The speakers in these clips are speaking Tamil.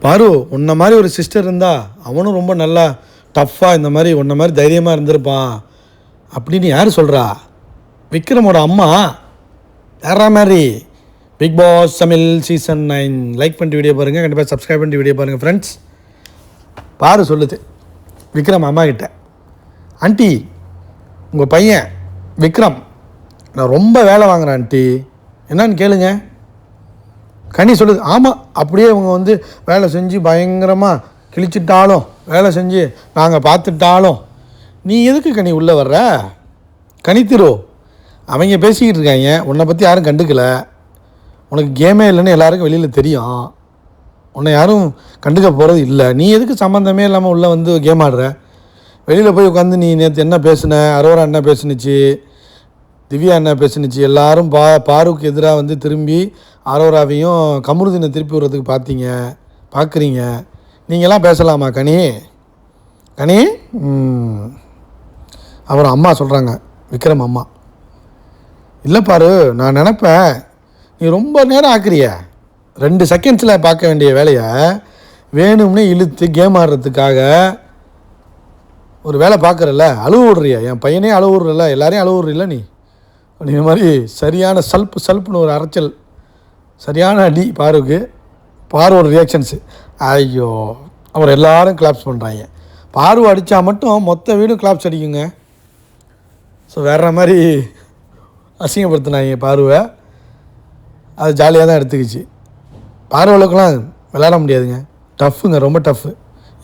பாரு உன்ன மாதிரி ஒரு சிஸ்டர் இருந்தா அவனும் ரொம்ப நல்லா டஃப்பாக இந்த மாதிரி உன்ன மாதிரி தைரியமாக இருந்திருப்பான் அப்படின்னு யார் சொல்கிறா? விக்ரமோட அம்மா. வேற மாதிரி Bigg Boss Tamil season 9 like பண்ணிட்டு வீடியோ பாருங்கள், கண்டிப்பாக சப்ஸ்கிரைப் பண்ணிட்டு வீடியோ பாருங்கள் ஃப்ரெண்ட்ஸ். பாரு சொல்லுது விக்ரம் அம்மா கிட்ட, ஆண்டி உங்கள் பையன் விக்ரம் நான் ரொம்ப வேலை வாங்குறேன் ஆண்டி, என்னன்னு கேளுங்க. கனி சொல்லுது, ஆமாம் அப்படியே இவங்க வேலை செஞ்சு பயங்கரமாக கிழிச்சிட்டாலும் வேலை செஞ்சு நாங்கள் பார்த்துட்டாலும் நீ எதுக்கு கனி உள்ளே வர்ற? கனித்திரு அவங்க பேசிக்கிட்டு இருக்காங்க, உன்னை பற்றி யாரும் கண்டுக்கலை, உனக்கு கேமே இல்லைன்னு எல்லாருக்கும் வெளியில் தெரியும், உன்னை யாரும் கண்டுக்க போகிறது இல்லை, நீ எதுக்கு சம்மந்தமே இல்லாமல் உள்ளே கேம் ஆடுற? வெளியில் போய் உட்காந்து நீ நேற்று என்ன பேசுன, அரோரா என்ன பேசுனுச்சு, திவ்யா என்ன பேசுனுச்சு, எல்லோரும் பாருக்கு எதிராக திரும்பி அரோராவையும் கமருதீனை திருப்பி விடுறதுக்கு பார்க்குறீங்க, நீங்களாம் பேசலாமா கனி? கனி அப்புறம் அம்மா சொல்கிறாங்க, விக்ரம் அம்மா, இல்லை பாரு நான் நினப்பேன் நீ ரொம்ப நேரம் ஆக்குறிய, 2 செகண்ட்ஸில் பார்க்க வேண்டிய வேலையை வேணும்னே இழுத்து கேம் ஆடுறதுக்காக ஒரு வேலை பார்க்குறல்ல, அழுவு விட்றிய, என் பையனே அழுவு விட்றல, எல்லாரையும் அழுவு விட்றில்ல நீ அப்படிங்கிற மாதிரி சரியான சல்ப்புன்னு ஒரு அரைச்சல், சரியான அடி பாருக்கு. பாருவோட ரியாக்ஷன்ஸு, ஐயோ அவர் எல்லோரும் கிளாப்ஸ் பண்ணுறாங்க, பார்வை அடித்தா மட்டும் மொத்த வீடும் கிளாப்ஸ் அடிக்குங்க. ஸோ வேற மாதிரி அசிங்கப்படுத்தினாங்க பார்வை, அது ஜாலியாக தான் எடுத்துக்கிச்சு. பார்வைகளுக்கெல்லாம் விளையாட முடியாதுங்க, டஃப்புங்க, ரொம்ப டஃப்பு.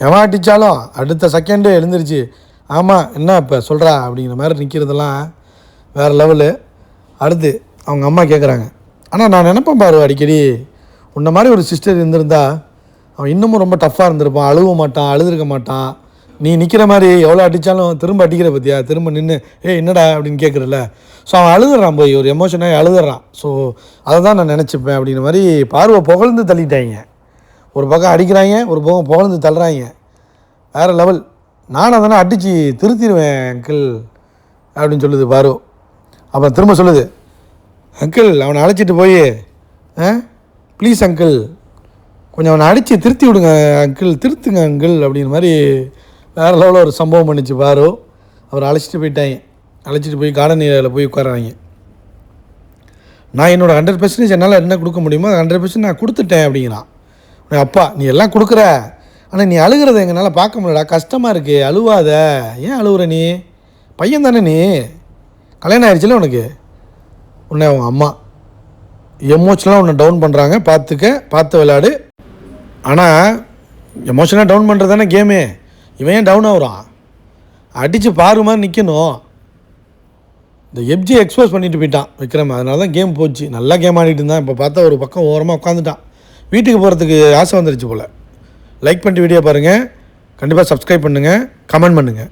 எவன் அடித்தாலும் அடுத்த செகண்டே எழுந்திருச்சு ஆமாம் என்ன இப்போ சொல்கிறா அப்படிங்கிற மாதிரி நிற்கிறதெல்லாம் வேறு லெவலு. அடுத்து அவங்க அம்மா கேட்குறாங்க, ஆனால் நான் நினப்பேன் பாரு அடிக்கடி உன்ன மாதிரி ஒரு சிஸ்டர் இருந்திருந்தா அவன் இன்னமும் ரொம்ப டஃப்பாக இருந்திருப்பான், அழுவ மாட்டான், அழுதுருக்க மாட்டான், நீ நிற்கிற மாதிரி எவ்வளோ அடித்தாலும் திரும்ப அடிக்கிற பற்றியா, திரும்ப நின்று என்னடா அப்படின்னு கேட்குறல. ஸோ அவன் அழுதுறான், போய் ஒரு எமோஷனாக அழுதுறான். ஸோ அதை தான் நான் நினச்சிப்பேன் அப்படிங்கிற மாதிரி பார்வை புகழ்ந்து தள்ளிட்டாங்க. ஒரு பக்கம் அடிக்கிறாங்க, ஒரு பக்கம் புகழ்ந்து தள்ளுறாங்க, வேறு லெவல். நானும் அதனால் அடித்து திருத்திடுவேன் அங்கிள் அப்படின்னு சொல்லுது பாரு. அப்புறம் திரும்ப சொல்லுது, அங்கிள் அவனை அழைச்சிட்டு போய் ப்ளீஸ் அங்கிள் கொஞ்சம் அவனை அடித்து திருத்தி விடுங்க அங்கிள், திருத்துங்க அங்கிள் அப்படிங்கிற மாதிரி வேறு லெவலில் ஒரு சம்பவம் பண்ணிச்சு பாரு. அவர் அழைச்சிட்டு போயிட்டாங்க, அழைச்சிட்டு போய் கார்டன் ஏரியாவில் போய் உட்காராங்க. நான் என்னோடய 100% என்னால் என்ன கொடுக்க முடியுமோ 100% நான் கொடுத்துட்டேன் அப்படிங்கிறான். அப்பா நீ எல்லாம் கொடுக்குற, ஆனால் நீ அழுகிறத எங்களால் பார்க்க முடியலடா, கஷ்டமாக இருக்குது, அழுவாத, ஏன் அழுகுற, நீ பையன் தானே, நீ கல்யாணம் ஆயிடுச்சுல உனக்கு. உன்னை அவங்க அம்மா எமோஷனலாக உன்னை டவுன் பண்ணுறாங்க, பார்த்து விளையாடு. ஆனால் எமோஷனலாக டவுன் பண்ணுறது தானே கேமு, இவன் ஏன் டவுன் ஆகுறான், அடித்து பாரு மாதிரி நிற்கணும். இந்த எப்ஜி எக்ஸ்போஸ் பண்ணிட்டு போயிட்டான் விக்ரம், அதனால தான் கேம் போச்சு. நல்லா கேம் ஆடிட்டு இருந்தான், இப்போ பார்த்தா ஒரு பக்கம் ஓரமாக உட்காந்துட்டான், வீட்டுக்கு போகிறதுக்கு ஆசை வந்துருச்சு போல். லைக் பண்ணிட்டு வீடியோ பாருங்கள், கண்டிப்பாக சப்ஸ்கிரைப் பண்ணுங்கள், கமெண்ட் பண்ணுங்கள்.